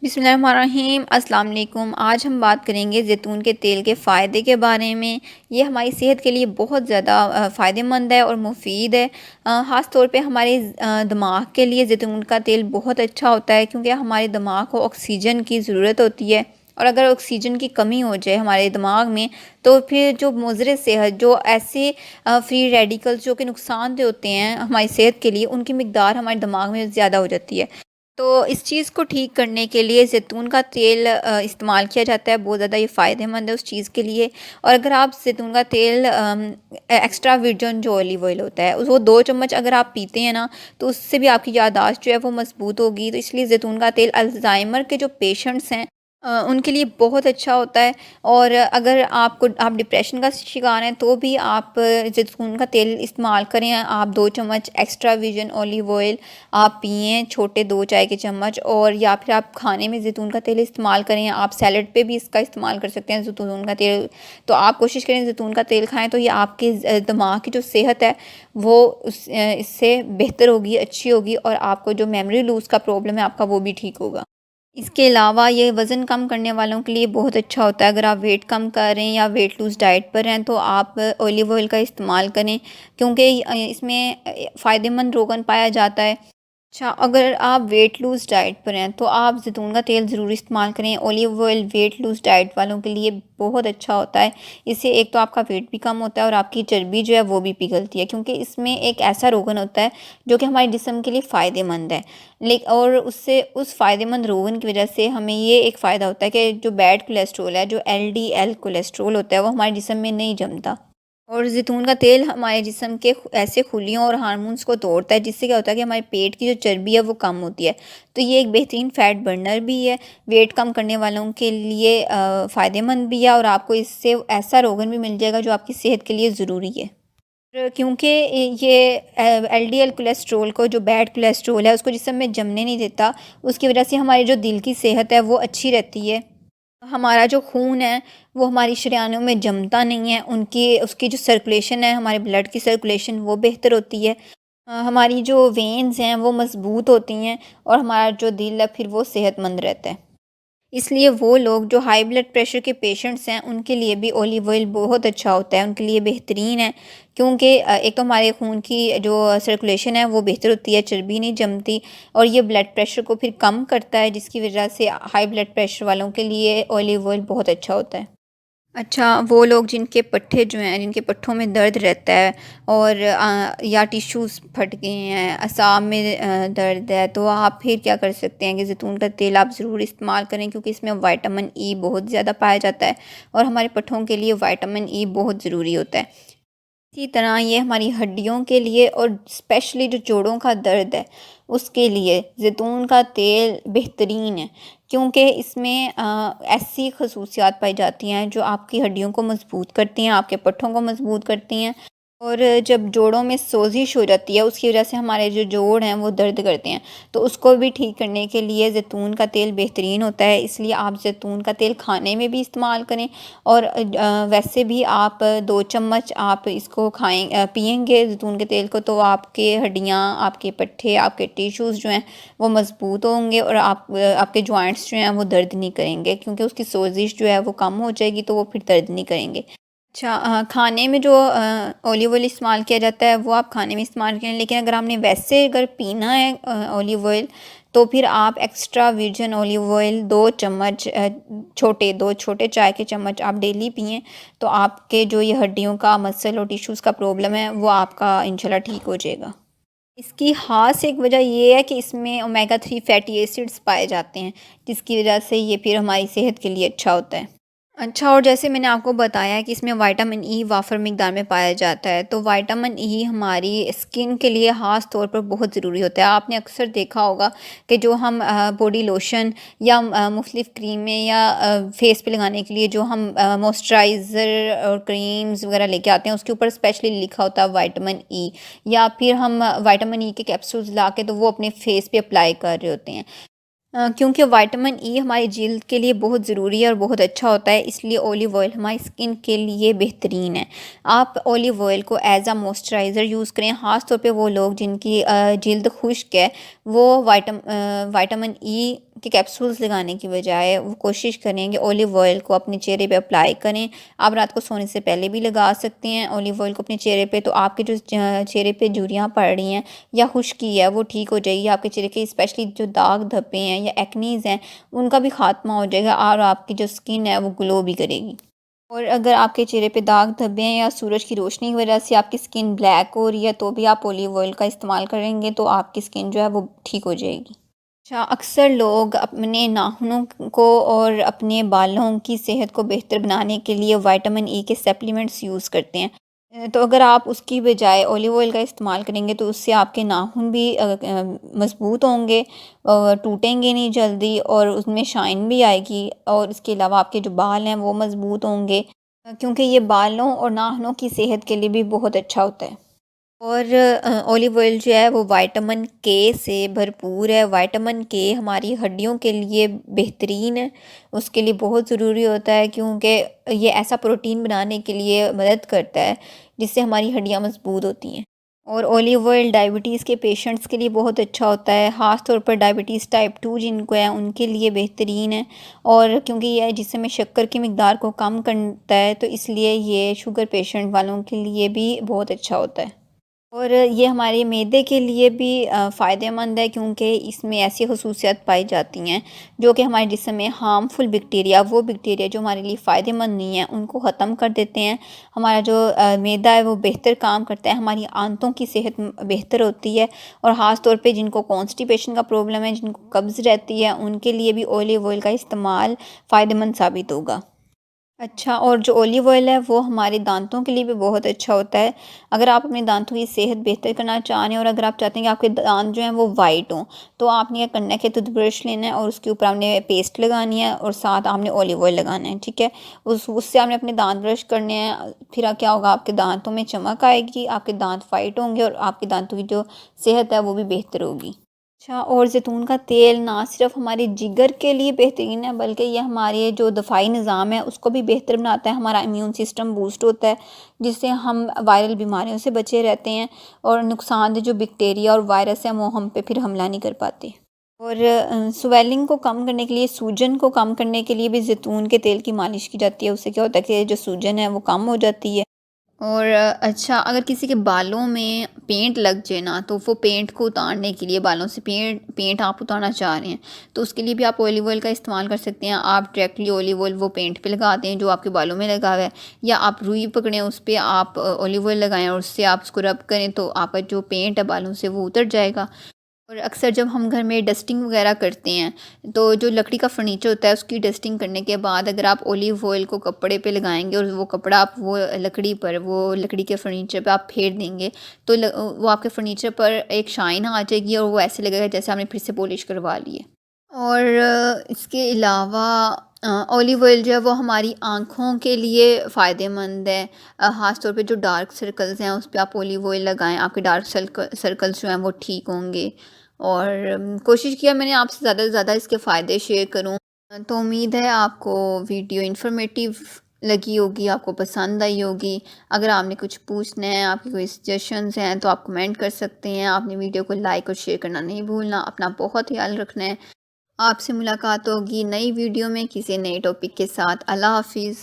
बिस्मिल्लाहिर्रहमानिर्रहीम अस्सलाम वालेकुम। आज हम बात करेंगे ज़ैतून के तेल के फ़ायदे के बारे में। ये हमारी सेहत के लिए बहुत ज़्यादा फ़ायदेमंद है और मुफीद है। ख़ास तौर पे हमारे दिमाग के लिए ज़ैतून का तेल बहुत अच्छा होता है, क्योंकि हमारे दिमाग को ऑक्सीजन की ज़रूरत होती है। और अगर ऑक्सीजन की कमी हो जाए हमारे दिमाग में, तो फिर जो मुज़र सेहत, जो ऐसे फ्री रेडिकल्स जो कि नुकसानदेह होते हैं हमारी सेहत के लिए, उनकी मिकदार हमारे दिमाग में ज़्यादा हो जाती है। तो इस चीज़ को ठीक करने के लिए ज़ैतून का तेल इस्तेमाल किया जाता है। बहुत ज़्यादा ये फ़ायदेमंद है उस चीज़ के लिए। और अगर आप ज़ैतून का तेल एक्स्ट्रा वर्जिन जो ऑलिव ऑयल होता है, वो 2 चम्मच अगर आप पीते हैं ना, तो उससे भी आपकी याददाश्त जो है वो मज़बूत होगी। तो इसलिए ज़ैतून का तेल अल्ज़ाइमर के जो पेशेंट्स हैं उनके लिए बहुत अच्छा होता है। और अगर आप डिप्रेशन का शिकार हैं, तो भी आप ज़ैतून का तेल इस्तेमाल करें। आप 2 चम्मच एक्स्ट्रा वर्जिन ऑलिव ऑयल आप पिएँ, छोटे 2 चाय के चम्मच। और या फिर आप खाने में ज़ैतून का तेल इस्तेमाल करें। आप सैलड पे भी इसका इस्तेमाल कर सकते हैं ज़ैतून का तेल। तो आप कोशिश करें ज़ैतून का तेल खाएँ, तो ये आपके दिमाग की जो सेहत है वो इससे बेहतर होगी, अच्छी होगी। और आपको जो मेमोरी लूज़ का प्रॉब्लम है आपका, वो भी ठीक होगा। इसके अलावा ये वज़न कम करने वालों के लिए बहुत अच्छा होता है। अगर आप वेट कम कर रहे हैं या वेट लूज़ डाइट पर हैं, तो आप ऑलिव ऑयल का इस्तेमाल करें, क्योंकि इसमें फ़ायदेमंद रोगन पाया जाता है। अच्छा, अगर आप वेट लूज़ डाइट पर हैं, तो आप ज़ैतून का तेल ज़रूर इस्तेमाल करें। Olive oil weight lose diet वालों के लिए बहुत अच्छा होता है। इससे एक तो आपका वेट भी कम होता है और आपकी चर्बी जो है वो भी पिघलती है, क्योंकि इसमें एक ऐसा रोगन होता है जो कि हमारे जिस्म के लिए फ़ायदेमंद है। और उससे उस फ़ायदेमंद रोगन की वजह से हमें ये एक फ़ायदा होता है कि जो बैड कोलेस्ट्रॉल है, जो एलडीएल कोलेस्ट्रॉल होता है, वो हमारे जिस्म में नहीं जमता। और ज़ैतून का तेल हमारे जिस्म के ऐसे खुलियों और हार्मोन्स को तोड़ता है, जिससे क्या होता है कि हमारे पेट की जो चर्बी है वो कम होती है। तो ये एक बेहतरीन फ़ैट बर्नर भी है। वेट कम करने वालों के लिए फ़ायदेमंद भी है, और आपको इससे ऐसा रोगन भी मिल जाएगा जो आपकी सेहत के लिए ज़रूरी है। क्योंकि ये एलडीएल कोलेस्ट्रॉल को, जो बैड कोलेस्ट्रॉल है, उसको जिस्म में जमने नहीं देता। उसकी वजह से हमारी जो दिल की सेहत है वो अच्छी रहती है। हमारा जो खून है वो हमारी शरीयानों में जमता नहीं है, उनकी उसकी जो सर्कुलेशन है, हमारे ब्लड की सर्कुलेशन वो बेहतर होती है। हमारी जो वेन्स हैं वो मज़बूत होती हैं, और हमारा जो दिल है फिर वो सेहतमंद रहता है। इसलिए वो लोग जो हाई ब्लड प्रेशर के पेशेंट्स हैं, उनके लिए भी ऑलिव ऑयल बहुत अच्छा होता है, उनके लिए बेहतरीन है। क्योंकि एक तो हमारे खून की जो सर्कुलेशन है वो बेहतर होती है, चर्बी नहीं जमती। और ये ब्लड प्रेशर को फिर कम करता है, जिसकी वजह से हाई ब्लड प्रेशर वालों के लिए ऑलिव ऑयल बहुत अच्छा होता है। अच्छा, वो लोग जिनके पट्ठे जो हैं, जिनके पट्ठों में दर्द रहता है, और या टिश्यूज़ फट गए हैं, असाम में दर्द है, तो आप फिर क्या कर सकते हैं कि ज़ैतून का तेल आप ज़रूर इस्तेमाल करें, क्योंकि इसमें विटामिन ई बहुत ज़्यादा पाया जाता है। और हमारे पट्ठों के लिए विटामिन ई बहुत ज़रूरी होता है। इसी तरह ये हमारी हड्डियों के लिए, और स्पेशली जो जोड़ों का दर्द है उसके लिए ज़ैतून का तेल बेहतरीन है। क्योंकि इसमें ऐसी खसूसियात पाई जाती हैं जो आपकी हड्डियों को मज़बूत करती हैं, आपके पट्ठों को मज़बूत करती हैं। और जब जोड़ों में सोजिश हो जाती है, उसकी वजह से हमारे जो जोड़ हैं वो दर्द करते हैं, तो उसको भी ठीक करने के लिए ज़ैतून का तेल बेहतरीन होता है। इसलिए आप ज़ैतून का तेल खाने में भी इस्तेमाल करें। और वैसे भी आप 2 चम्मच आप इसको पिएंगे ज़ैतून के तेल को, तो आपके हड्डियाँ, आपके पट्ठे, आपके टिश्यूज़ जो हैं वो मज़बूत होंगे, और आपके जॉइंट्स जो हैं वो दर्द नहीं करेंगे, क्योंकि उसकी सोजिश जो है वो कम हो जाएगी, तो वो फिर दर्द नहीं करेंगे। अच्छा, खाने में जो ऑलिव ऑयल इस्तेमाल किया जाता है वो आप खाने में इस्तेमाल करें, लेकिन अगर आपने वैसे अगर पीना है ऑलिव ऑयल, तो फिर आप एक्स्ट्रा वर्जिन ऑलिव ऑयल 2 चम्मच, दो छोटे चाय के चम्मच आप डेली पिएं। तो आपके जो ये हड्डियों का, मसल और टिश्यूज़ का प्रॉब्लम है वो आपका इंशाल्लाह ठीक हो जाएगा। इसकी ख़ास एक वजह ये है कि इसमें ओमेगा 3 फैटी एसिड्स पाए जाते हैं, जिसकी वजह से ये फिर हमारी सेहत के लिए अच्छा होता है। अच्छा, और जैसे मैंने आपको बताया कि इसमें विटामिन ई वाफ़र मिक़दार में पाया जाता है, तो विटामिन ई हमारी स्किन के लिए ख़ास तौर पर बहुत ज़रूरी होता है। आपने अक्सर देखा होगा कि जो हम बॉडी लोशन या मुख्तलिफ़ क्रीमें या फेस पे लगाने के लिए जो हम मॉइस्चराइज़र और क्रीम्स वगैरह लेके आते हैं, उसके ऊपर स्पेशली लिखा होता है विटामिन ई। या फिर हम विटामिन ई के कैप्सूल्स ला के तो वो अपने फेस पे अप्लाई कर रहे होते हैं। क्योंकि विटामिन ई हमारी जल्द के लिए बहुत ज़रूरी है और बहुत अच्छा होता है, इसलिए ऑलिव ऑयल हमारी स्किन के लिए बेहतरीन है। आप ऑलिव ऑयल को एज अ मॉइस्चराइज़र यूज़ करें, ख़ास तौर पे वो लोग जिनकी जल्द खुश्क है, वो विटामिन ई के कैप्सूल्स लगाने की बजाय वो कोशिश करें कि ऑलिव ऑयल को अपने चेहरे पे अप्लाई करें। आप रात को सोने से पहले भी लगा सकते हैं ऑलिव ऑयल को अपने चेहरे पे, तो आपके जो चेहरे पे झुर्रियाँ पड़ रही हैं या खुश्की है वो ठीक हो जाएगी। आपके चेहरे के स्पेशली जो दाग धब्बे हैं या एक्नीज़ हैं, उनका भी खात्मा हो जाएगा और आपकी जो स्किन है वो ग्लो भी करेगी। और अगर आपके चेहरे पे दाग धब्बे हैं या सूरज की रोशनी की वजह से आपकी स्किन ब्लैक हो रही है, तो भी आप ऑलिव ऑयल का इस्तेमाल करेंगे तो आपकी स्किन जो है वो ठीक हो जाएगी। अच्छा, अक्सर लोग अपने नाखूनों को और अपने बालों की सेहत को बेहतर बनाने के लिए विटामिन ई के सप्लीमेंट्स यूज़ करते हैं। तो अगर आप उसकी बजाय ऑलिव ऑयल का इस्तेमाल करेंगे तो उससे आपके नाखून भी मज़बूत होंगे और टूटेंगे नहीं जल्दी, और उसमें शाइन भी आएगी, और इसके अलावा आपके जो बाल हैं वो मज़बूत होंगे, क्योंकि ये बालों और नाखूनों की सेहत के लिए भी बहुत अच्छा होता है। और ऑलिव ऑयल जो है वो विटामिन के से भरपूर है। विटामिन के हमारी हड्डियों के लिए बेहतरीन है, उसके लिए बहुत ज़रूरी होता है, क्योंकि ये ऐसा प्रोटीन बनाने के लिए मदद करता है जिससे हमारी हड्डियाँ मजबूत होती हैं। और ऑलिव ऑयल डायबिटीज़ के पेशेंट्स के लिए बहुत अच्छा होता है, ख़ास तौर पर डायबिटीज़ टाइप 2 जिनको है उनके लिए बेहतरीन है। और क्योंकि यह जिसम में शक्कर की मिकदार को कम करता है, तो इसलिए ये शुगर पेशेंट वालों के लिए भी बहुत अच्छा होता है। और ये हमारे मैदे के लिए भी फ़ायदेमंद है, क्योंकि इसमें ऐसी ख़ुसूसियत पाई जाती हैं जो कि हमारे जिस्म में हार्मफुल बैक्टीरिया, वो बैक्टीरिया जो हमारे लिए फ़ायदेमंद नहीं है, उनको ख़त्म कर देते हैं। हमारा जो मैदा है वो बेहतर काम करता है, हमारी आंतों की सेहत बेहतर होती है। और ख़ास तौर पे जिनको कॉन्स्टिपेशन का प्रॉब्लम है, जिनको कब्ज़ रहती है, उनके लिए भी ऑलिव ऑयल का इस्तेमाल फ़ायदेमंद साबित होगा। अच्छा, और जो ऑलिव ऑयल है वो हमारे दांतों के लिए भी बहुत अच्छा होता है। अगर आप अपने दांतों की सेहत बेहतर करना चाह रहे हैं और अगर आप चाहते हैं कि आपके दांत जो हैं वो वाइट हों, तो आपने क्या करना है कि टूथब्रश लेना है और उसके ऊपर आपने पेस्ट लगानी है और साथ आपने ऑलिव ऑयल लगाना है, ठीक है? उससे आपने अपने दांत ब्रश करने हैं, फिर क्या होगा, आपके दांतों में चमक आएगी, आपके दांत वाइट होंगे और आपके दांतों की जो सेहत है वो भी बेहतर होगी। अच्छा, और ज़ैतून का तेल ना सिर्फ हमारे जिगर के लिए बेहतरीन है, बल्कि ये हमारे जो दफ़ाई निज़ाम है उसको भी बेहतर बनाता है, हमारा इम्यून सिस्टम बूस्ट होता है, जिससे हम वायरल बीमारियों से बचे रहते हैं और नुकसानदेह जो बैक्टीरिया और वायरस है वो हम पे फिर हमला नहीं कर पाते। और स्वेलिंग को कम करने के लिए, सूजन को कम करने के लिए भी ज़ैतून के तेल की मालिश की जाती है। उससे क्या होता है कि जो सूजन है वो कम हो जाती है। और अच्छा, अगर किसी के बालों में पेंट लग जाए ना, तो वो पेंट को उतारने के लिए, बालों से पेंट पेंट आप उतारना चाह रहे हैं, तो उसके लिए भी आप ऑलिव ऑयल का इस्तेमाल कर सकते हैं। आप डायरेक्टली ऑलिव ऑयल वो पेंट पे लगा दें जो आपके बालों में लगा हुआ है, या आप रुई पकड़ें, उस पे आप ऑलिव ऑयल लगाएं और उससे आप उसको रब करें, तो आपका जो पेंट है बालों से वो उतर जाएगा। और अक्सर जब हम घर में डस्टिंग वगैरह करते हैं, तो जो लकड़ी का फर्नीचर होता है उसकी डस्टिंग करने के बाद अगर आप ऑलिव ऑयल को कपड़े पे लगाएंगे और वो कपड़ा आप वो लकड़ी पर, वो लकड़ी के फर्नीचर पे आप फेर देंगे, तो वो आपके फर्नीचर पर एक शाइन आ जाएगी और वो ऐसे लगेगा जैसे आपने फिर से पॉलिश करवा ली है। और इसके अलावा ऑलिव ऑयल जो है वो हमारी आँखों के लिए फ़ायदेमंद है। ख़ास तौर पे जो डार्क सर्कल्स हैं उस पे आप ऑलिव ऑयल लगाएँ, आपके डार्क सर्कल्स जो हैं वो ठीक होंगे। और कोशिश किया मैंने आपसे ज़्यादा से ज़्यादा इसके फ़ायदे शेयर करूँ। तो उम्मीद है आपको वीडियो इन्फॉर्मेटिव लगी होगी, आपको पसंद आई होगी। अगर आपने कुछ पूछना है, आपकी कोई सजेशंस हैं, तो आप कमेंट कर सकते हैं। आपने वीडियो को लाइक और शेयर करना नहीं भूलना। अपना बहुत ख्याल रखना है। आपसे मुलाकात होगी नई वीडियो में किसी नए टॉपिक के साथ। अल्लाह हाफ़िज़।